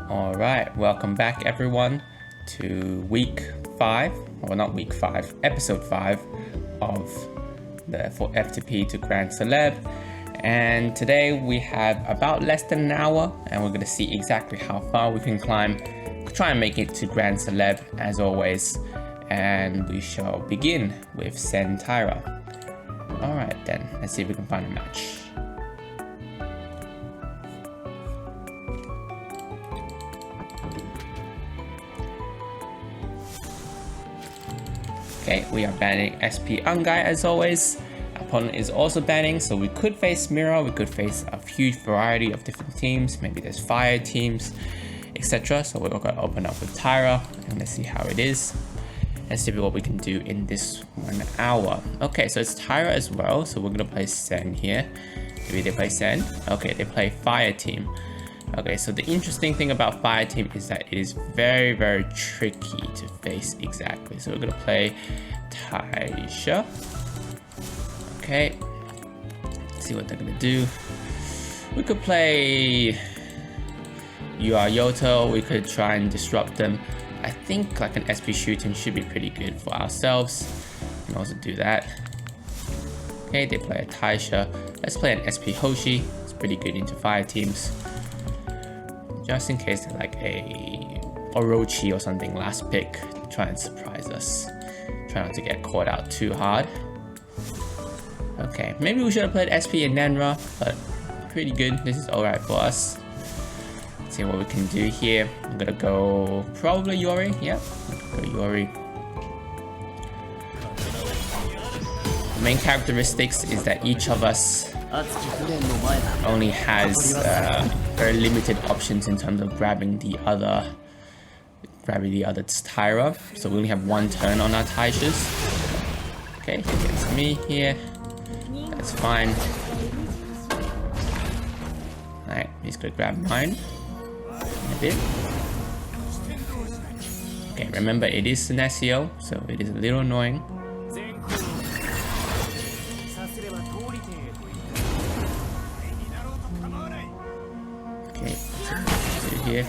Alright, welcome back everyone to week 5, or not week 5, episode 5 of the for FTP to Grand Celeb. And today we have about less than an hour and we're going to see exactly how far we can climb, try and make it to Grand Celeb as always. And we shall begin with SenTaira. Alright then, let's see if we can find a match. Okay, we are banning SP Ungai as always. Opponent is also banning, so we could face Mirror, we could face a huge variety of different teams. Maybe there's fire teams, etc. So we're gonna open up with Taira and let's see how it is. Let's see what we can do in this 1 hour. Okay, so it's Taira as well, so we're gonna play Sen here. Maybe they play Sen. Okay, they play fire team. Okay, so the interesting thing about fire team is that it is very, very tricky to face exactly. So we're gonna play Taira. Okay, let's see what they're gonna do. We could play Yoto. We could try and disrupt them. I think like an SP shooting should be pretty good for ourselves. We can also do that. Okay, they play a Taisha. Let's play an SP Hoshi. It's pretty good into fire teams. Just in case they're like a Orochi or something last pick, try and surprise us. Try not to get caught out too hard. Okay, maybe we should have played SP and Nenra, but pretty good. This is alright for us. Let's see what we can do here. I'm gonna go probably Yori. Yeah, go Yori. The main characteristics is that each of us only has very limited options in terms of grabbing the other Taira. So we only have 1 turn on our Taishas. Okay, he gets me here. That's fine. Alright, he's gonna grab mine in a bit. Okay, remember it is Sinesio, so it is a little annoying. Okay, let's do here.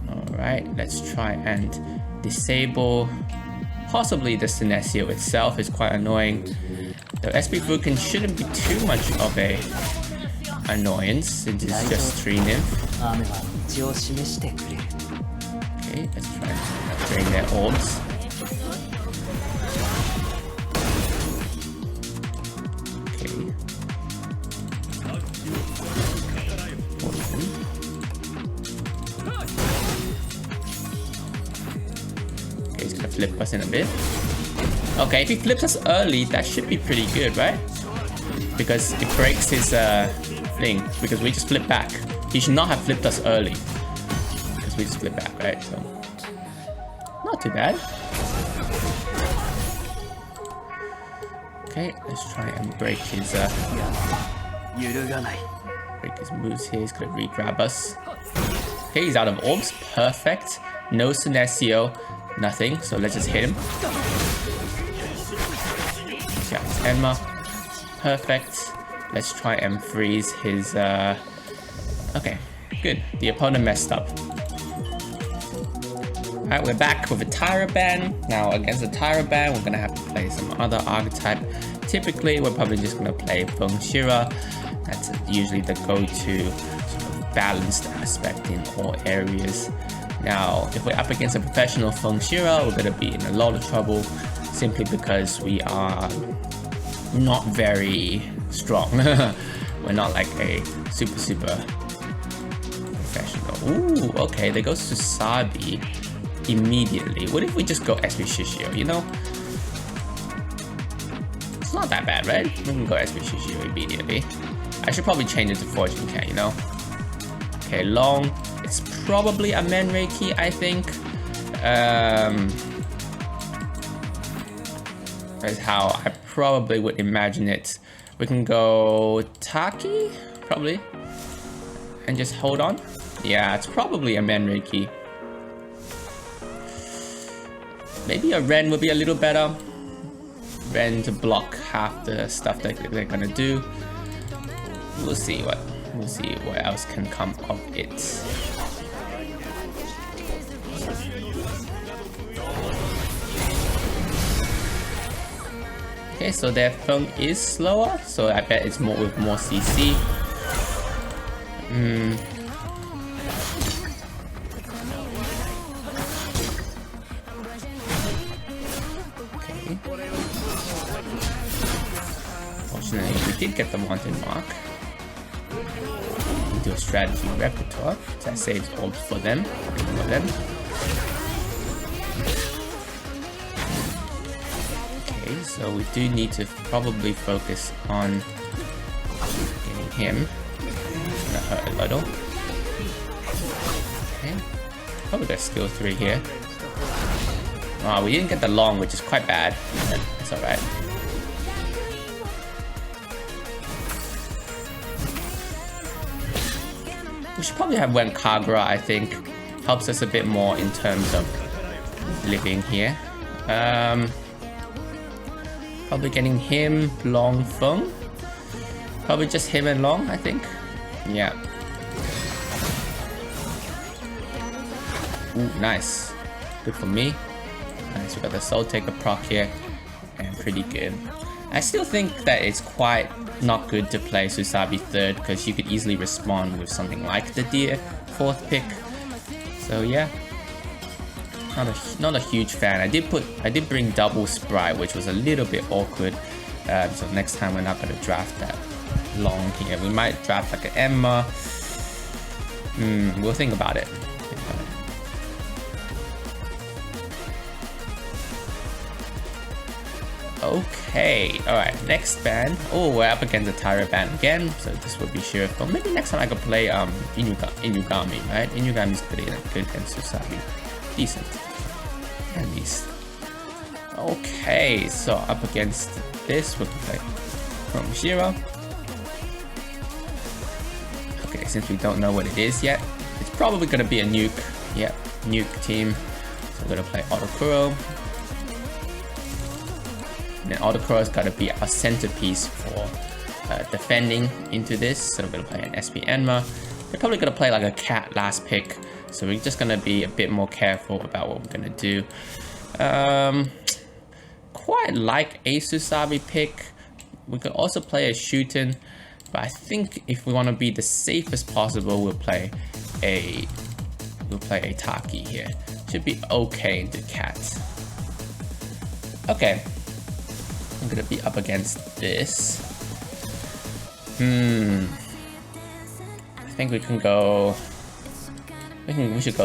Alright, let's try and disable possibly the Sinesio itself. Is quite annoying. The SP Fukin shouldn't be too much of a annoyance since it's just 3 nymph. Okay, let's try and drain their orbs. Flip us in a bit. Okay, if he flips us early, that should be pretty good, right? Because it breaks his thing, because we just flip back. He should not have flipped us early, because we just flip back, right? So, not too bad. Okay, let's try and break his moves here. He's gonna re-grab us. Okay, he's out of orbs. Perfect. No Sinesio. Nothing, so let's just hit him. Yeah, it's Enma. Perfect. Let's try and freeze his okay, good. The opponent messed up. Alright, we're back with a Taira ban. Now against the Taira ban, we're gonna have to play some other archetype. Typically, we're probably just gonna play Feng Shira. That's usually the go-to sort of balanced aspect in all areas. Now, if we're up against a professional Feng Shira, we're going to be in a lot of trouble simply because we are not very strong. We're not like a super professional. Ooh, okay, they go to Sabi immediately. What if we just go SP Shishio, you know? It's not that bad, right? We can go SP Shishio immediately. I should probably change it to Fortune Cat, you know? Okay, long. It's probably a Men Reiki, I think. That's how I probably would imagine it. We can go Taki, probably. And just hold on. Yeah, it's probably a Men Reiki. Maybe a Ren would be a little better. Ren to block half the stuff that they're gonna do. We'll see what else can come of it. Okay, so their Feng is slower, so I bet it's more with more CC. Okay. Fortunately, we did get the wanted mark. Do a strategy repertoire, so that saves orbs for them. Okay, so we do need to probably focus on getting him. Gonna hurt a little. Okay, probably got skill 3 here. Oh, we didn't get the long, which is quite bad. It's alright. We should probably have Wen Kagura, I think. Helps us a bit more in terms of living here. Probably getting him, Long Feng. Probably just him and Long, I think. Yeah. Ooh, nice. Good for me. Nice, we got the Soul Taker proc here. And pretty good. I still think that it's quite not good to play Susabi 3rd because you could easily respond with something like the Deer 4th pick. So yeah, not a huge fan. I did bring double Sprite, which was a little bit awkward. So next time we're not gonna draft that long here. We might draft like an Emma. We'll think about it. Okay, alright, next band. Oh, we're up against the Taira band again, so this would be sure. But maybe next time I could play Inugami, right? Inugami is good and Susabi. Decent. At least. Okay, so up against this, we can play Chrome Shiro. Okay, since we don't know what it is yet, it's probably gonna be a nuke. Yep, nuke team. So we're gonna play Otokuro. And Otokoro's got to be our centerpiece for defending into this. So we're going to play an SP Enma. We're probably going to play like a cat last pick. So we're just going to be a bit more careful about what we're going to do. Quite like a Susabi pick. We could also play a Shuten. But I think if we want to be the safest possible, we'll play a Taki here. Should be okay into cat. Okay. I'm gonna be up against this. I think we can go. We should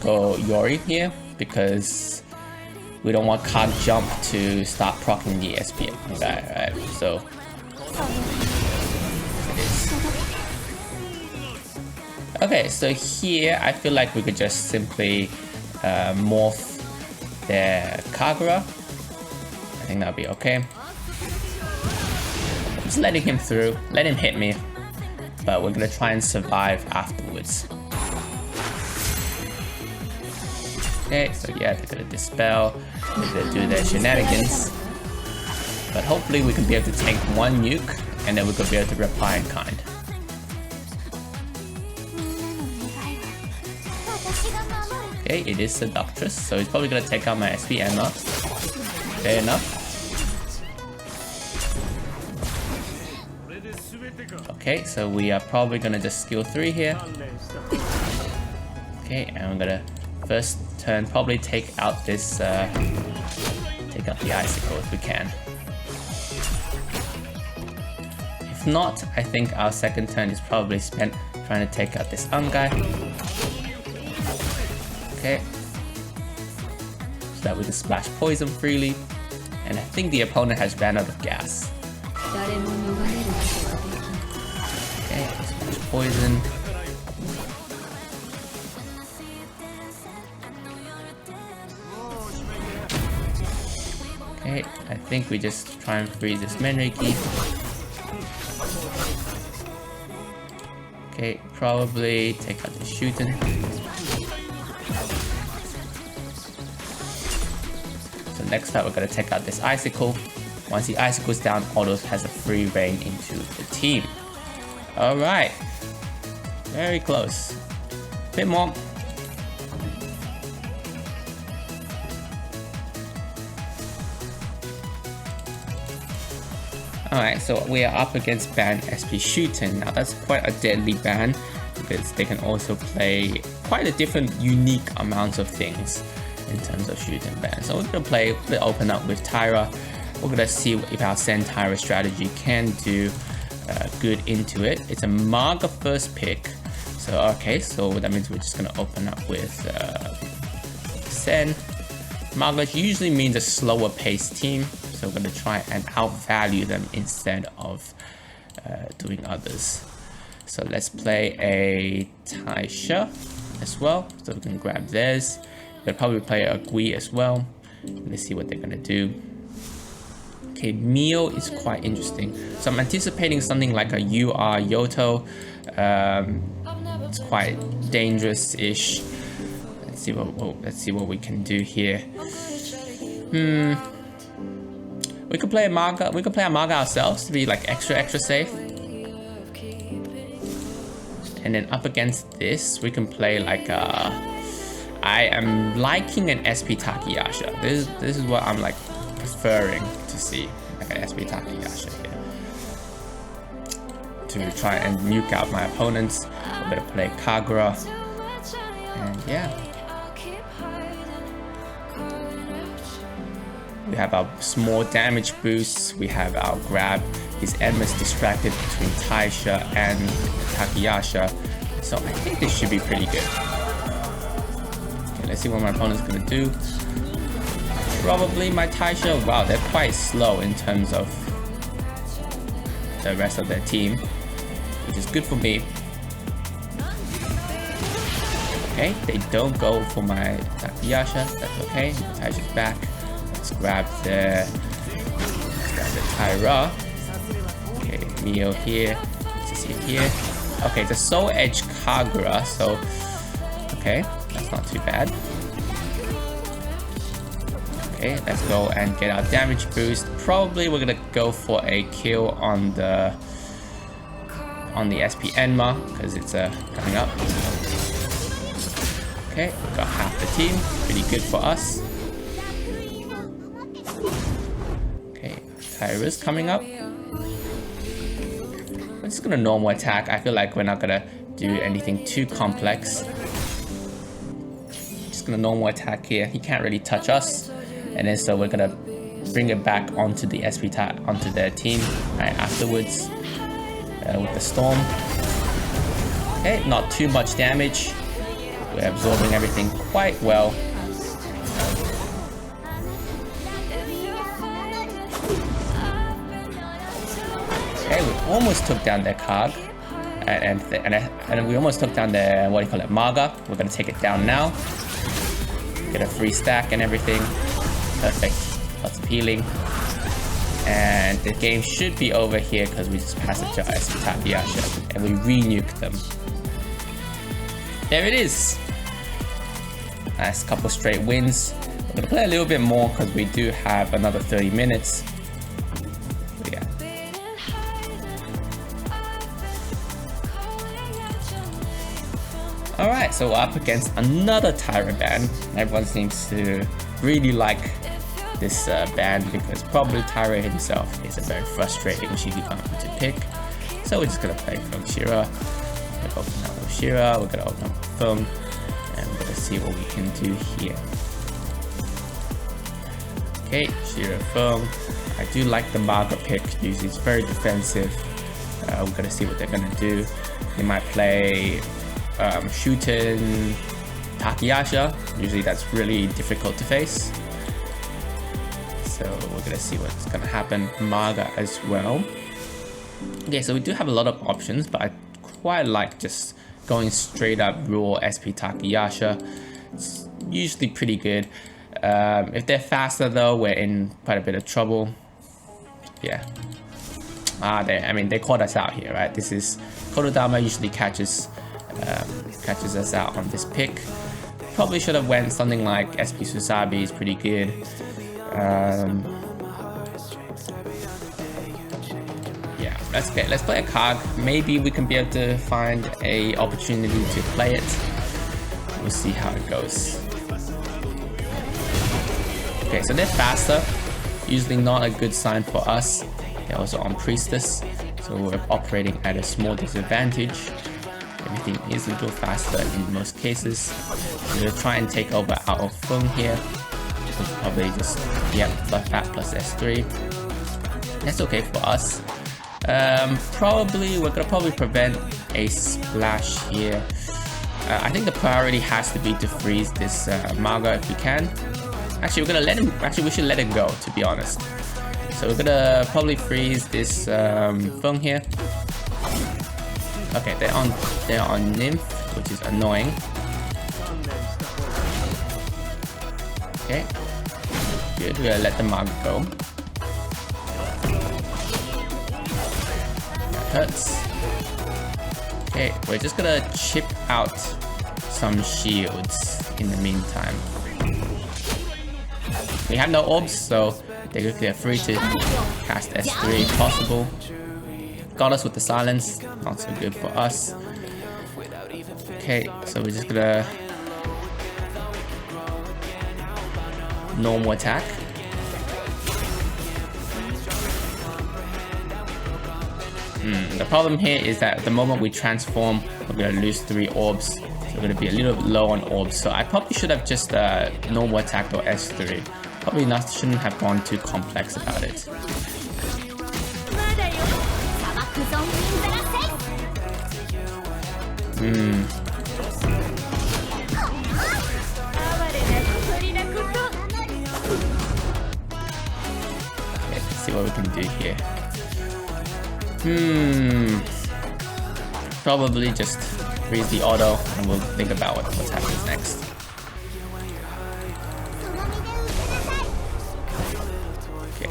go Yori here because we don't want Cog Jump to start proccing the SP guy, right? So okay, so here I feel like we could just simply morph their Kagura. I think that'll be okay. Just letting him through, let him hit me, but we're gonna try and survive afterwards. Okay, so yeah, they're gonna dispel, they're gonna do their shenanigans, but hopefully we can be able to tank one nuke, and then we're gonna be able to reply in kind. Okay, it is Seductress, so he's probably gonna take out my SP Emma. Fair enough. Okay, so we are probably gonna just skill 3 here. Okay, and we're gonna first turn probably take out this take out the icicle if we can. If not, I think our second turn is probably spent trying to take out this guy. Okay. So that we can splash poison freely. And I think the opponent has ran out of gas. Okay, splash poison. Okay, I think we just try and freeze this Menreiki. Okay, probably take out the Shuten. So next up we're gonna take out this Icicle. Once the icicle's down, Autos has a free reign into the team. Alright. Very close. Bit more. Alright, so we are up against ban SP Shooting. Now that's quite a deadly ban because they can also play quite a different unique amounts of things in terms of shooting ban. So we're gonna open up with Taira. We're gonna see if our SenTaira strategy can do good into it. It's a Maga first pick. So okay, so that means we're just gonna open up with Sen. Maga usually means a slower paced team. So we're going to try and outvalue them instead of doing others. So let's play a Taisha as well. So we can grab theirs. They'll probably play a Gui as well. Let's see what they're going to do. Okay, Mio is quite interesting. So I'm anticipating something like a UR Yoto. It's quite dangerous-ish. Let's see what we can do here. We could play a Maga. We could play a Maga ourselves to be like extra safe. And then up against this, we can play like a. I am liking an SP Takayasha. This is what I'm like preferring to see, like an SP Takayasha here. To try and nuke out my opponents. We're gonna play Kagura. And yeah. We have our small damage boosts, we have our grab. His Edma's distracted between Taisha and Takayasha. So I think this should be pretty good. Okay, let's see what my opponent's gonna do. Probably my Taisha, wow, they're quite slow in terms of the rest of their team, which is good for me. Okay, they don't go for my Takayasha, that's okay. Taisha's back. Let's grab the Taira. Okay, Mio here. Let's see here. Okay, the Soul Edge Kagura. So, okay, that's not too bad. Okay, let's go and get our damage boost. Probably we're gonna go for a kill on the SP Enma because it's coming up. Okay, we got half the team. Pretty good for us. Taira's coming up. We're just gonna normal attack. I feel like we're not gonna do anything too complex. Just gonna normal attack here. He can't really touch us, and then so we're gonna bring it back onto the onto their team right afterwards with the storm. Okay, not too much damage. We're absorbing everything quite well. Okay, we almost took down their Kag, and we almost took down their, what do you call it, Maga. We're gonna take it down now. Get a free stack and everything. Perfect. Lots of healing. And the game should be over here because we just passed it to our SP Takayasha and we re-nuked them. There it is. Nice couple straight wins. We're gonna play a little bit more because we do have another 30 minutes. Yeah. Alright, so we're up against another Taira band. Everyone seems to really like this band because probably Taira himself is a very frustrating Shigigami to pick. So we're just gonna play from Shira. We're gonna open up with Shira, we're gonna open up with Thumb, and we're gonna see what we can do here. Okay, Shira Thumb. I do like the Maga pick, usually it's very defensive. We're gonna see what they're gonna do. They might play Shooting Takayasha. Usually that's really difficult to face. So we're gonna see what's gonna happen. Maga as well. Okay, so we do have a lot of options, but I quite like just going straight up raw SP Takayasha. It's usually pretty good. If they're faster though, we're in quite a bit of trouble. Yeah. They caught us out here, right? This is Kododama usually catches us out on this pick. Probably should have went something like SP Susabi is pretty good. let's play a card. Maybe we can be able to find a opportunity to play it. We'll see how it goes. Okay, so they're faster. Usually not a good sign for us. They're also on Priestess, so we're operating at a small disadvantage. Everything is a little faster in most cases. We'll try and take over our Feng here. Probably just, yep, that plus S3. That's okay for us. We're gonna prevent a splash here. I think the priority has to be to freeze this Maga if we can. Actually, we're gonna let him. Actually, we should let it go, to be honest. So we're gonna probably freeze this Feng here. Okay, they're on Nymph, which is annoying. Okay, good. We're gonna let the Maga go. Hurts. Okay, we're just gonna chip out some shields in the meantime. We have no orbs, so they're free to cast S3 if possible. Got us with the silence, not so good for us. Okay, so we're just gonna normal attack. The problem here is that at the moment we transform, we're going to lose 3 orbs. So we're going to be a little bit low on orbs. So I probably should have just normal attack or S3. Probably shouldn't have gone too complex about it. Okay, let's see what we can do here. Probably just freeze the auto and we'll think about what's happening next. Okay.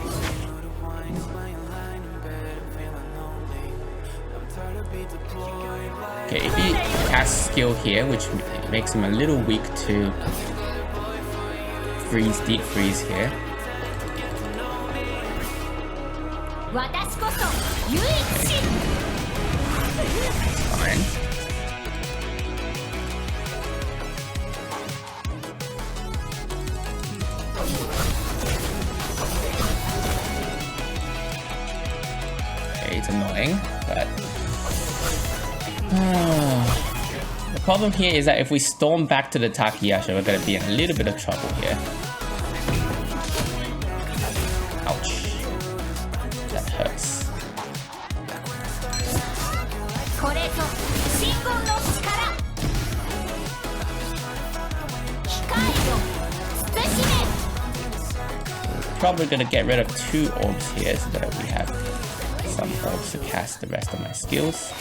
Okay, if he casts skill here, which makes him a little weak to freeze, deep freeze here. Fine. Okay, it's annoying, but the problem here is that if we storm back to the Takayasha, we're going to be in a little bit of trouble here. Ouch. That hurts. Probably gonna get rid of 2 orbs here so that we have some orbs to cast the rest of my skills.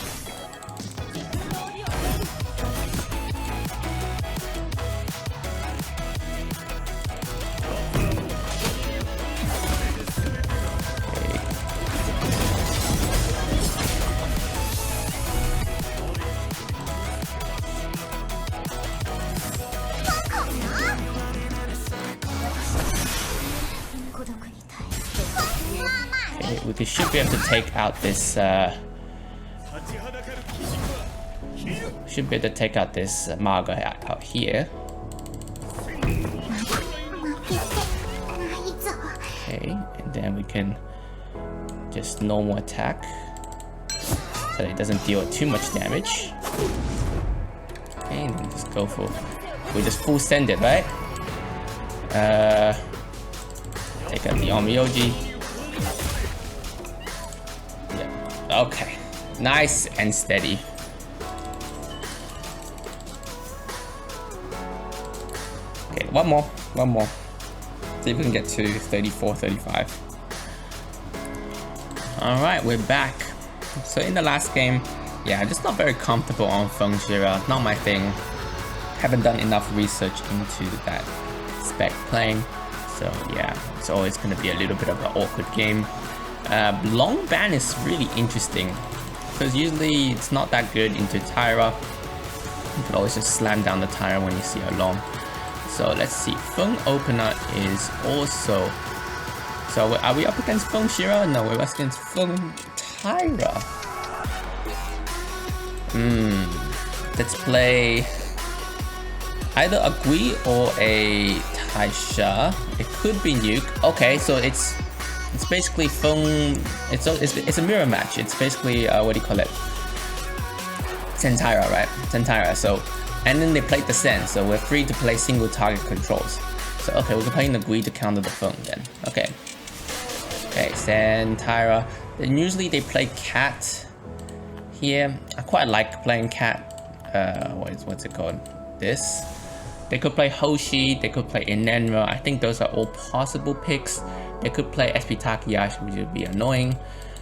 We should be able to take out this Maga out here. Okay, and then we can just normal attack so that it doesn't deal too much damage. Okay, and then just go for, we just full send it, right? Take out the Onmyoji. Okay, nice and steady. Okay, one more. See if we can get to 34, 35. Alright, we're back. So in the last game, yeah, I'm just not very comfortable on Feng Shira, not my thing. Haven't done enough research into that spec playing. So yeah, it's always going to be a little bit of an awkward game. Long ban is really interesting because usually it's not that good into Taira. You can always just slam down the Taira when you see a long. So let's see, Feng Opener is also... So are we up against Feng Shira? No, we're up against Feng Taira. Let's play either a Gui or a Taisha. It could be Nuke. Okay, so it's basically phone. It's a mirror match. It's basically what do you call it? SenTaira, right? SenTaira. So, and then they played the Sen, so we're free to play single target controls. So okay, we're playing the Gui to counter the phone then. Okay. Okay, SenTaira. Then usually they play Cat here. I quite like playing Cat. What's it called? This. They could play Hoshi, they could play Inenra. I think those are all possible picks. They could play SP Takeyashi, which would be annoying.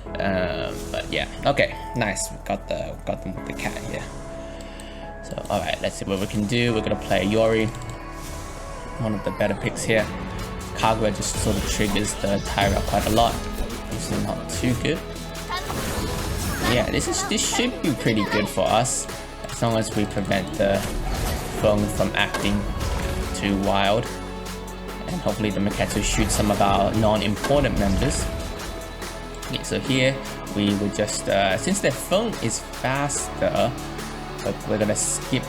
But yeah, okay, nice. We got them with the Cat here. So alright, let's see what we can do. We're gonna play Yori, one of the better picks here. Kagura just sort of triggers the Taira quite a lot. This is not too good. Yeah, this should be pretty good for us, as long as we prevent the phone from acting too wild. And hopefully the Miketsu shoots some of our non-important members. Okay, so here we would just, since their phone is faster, but we're gonna skip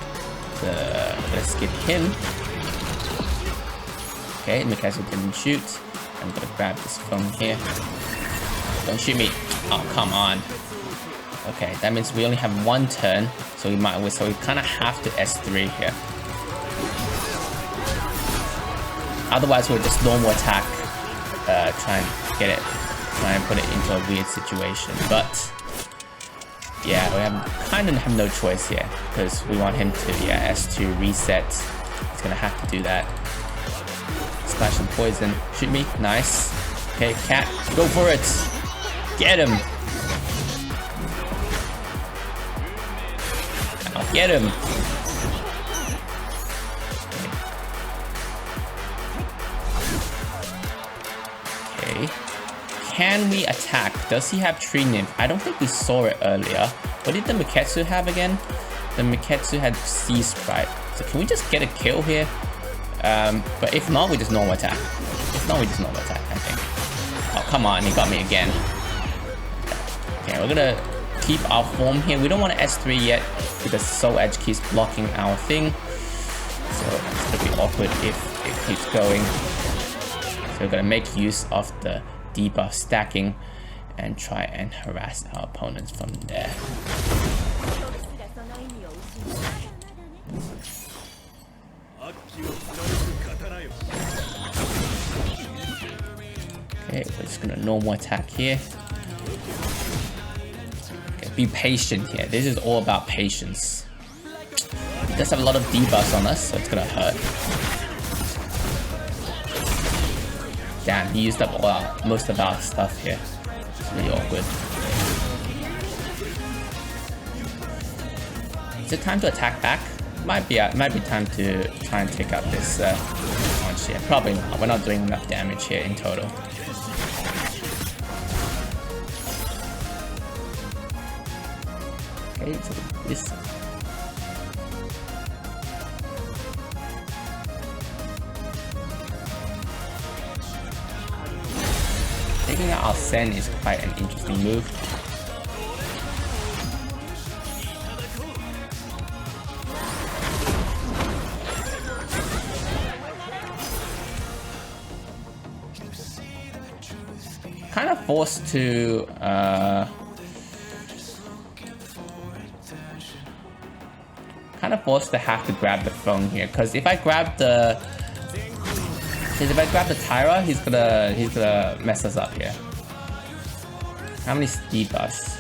him. Okay, Miketsu didn't shoot. I'm gonna grab this phone here. Don't shoot me! Oh, come on. Okay, that means we only have one turn, so we kind of have to S3 here. Otherwise, we'll just normal attack, try and put it into a weird situation. But yeah, we kind of have no choice here because we want him to S2 reset. He's gonna have to do that. Splash some poison. Shoot me. Nice. Okay, Cat, go for it. Get him. I'll get him. Okay. Can we attack? Does he have Tree Nymph? I don't think we saw it earlier. What did the Miketsu have again? The Miketsu had Sea Sprite. So can we just get a kill here? But if not, we just normal attack. If not, we just normal attack, I think. Oh, come on, he got me again. Okay, we're gonna keep our form here. We don't want to S3 yet because Soul Edge keeps blocking our thing. So it's gonna be awkward if it keeps going. So we're gonna make use of the debuff stacking and try and harass our opponents from there. Okay, we're just gonna normal attack here. Okay, be patient here. This is all about patience. He does have a lot of debuffs on us, so it's gonna hurt. Damn, he used up most of our stuff here. It's really awkward. Is it time to attack back? Might be time to try and take out this launch here. Probably not. We're not doing enough damage here in total. Okay, so this. Taking out our Sen is quite an interesting move. Kind of forced to have to grab the phone here, because if I grab the Taira, he's gonna mess us up here. How many debuffs?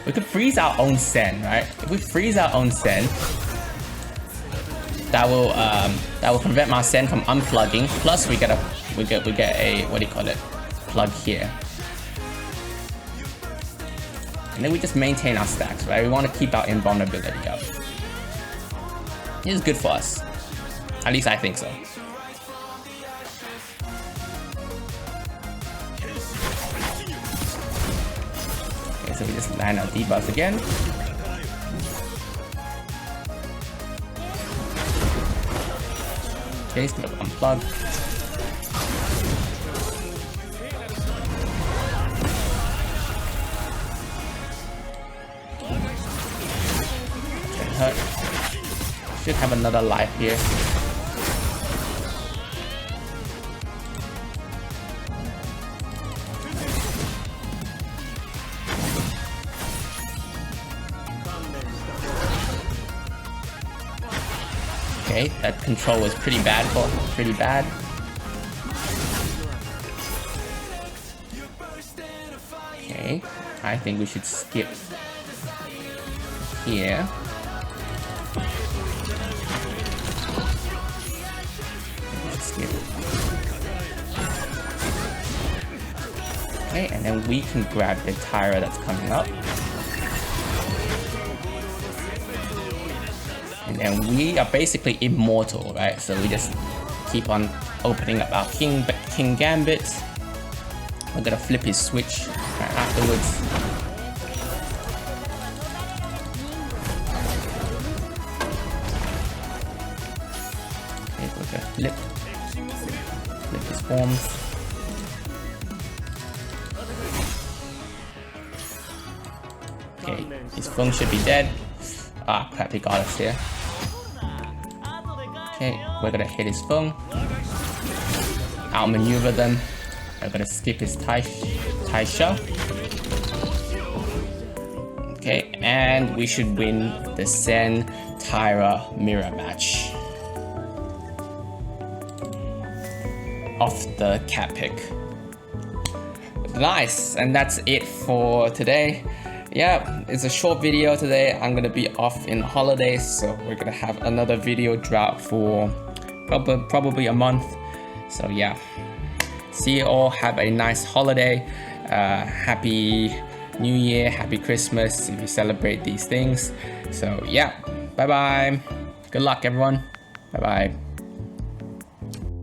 We could freeze our own Sen, right? If we freeze our own Sen, that will prevent my Sen from unplugging. Plus we get a what do you call it? Plug here. And then we just maintain our stacks, right? We want to keep our invulnerability up. This is good for us. At least I think so. Okay, so we just land our debuffs again. Okay, he's gonna unplug. have another life here. Okay, that control was pretty bad. Okay, I think we should skip here. Skip. Okay, and then we can grab the Taira that's coming up. And then we are basically immortal, right? So we just keep on opening up our King Gambit. We're gonna flip his switch right afterwards. Okay, we're gonna flip his forms. Okay, his phone should be dead. Ah, crap, he got us here. Okay, we're gonna hit his phone. Outmaneuver them. We're gonna skip his Taisha. Okay, and we should win the SenTaira mirror match off the cat pick. Nice, and that's it for today. Yeah, it's a short video today. I'm gonna be off in holidays, so we're gonna have another video drop for probably a month. So yeah, see you all. Have a nice holiday. Happy New Year, Happy Christmas if you celebrate these things. So yeah, bye bye. Good luck, everyone. Bye bye.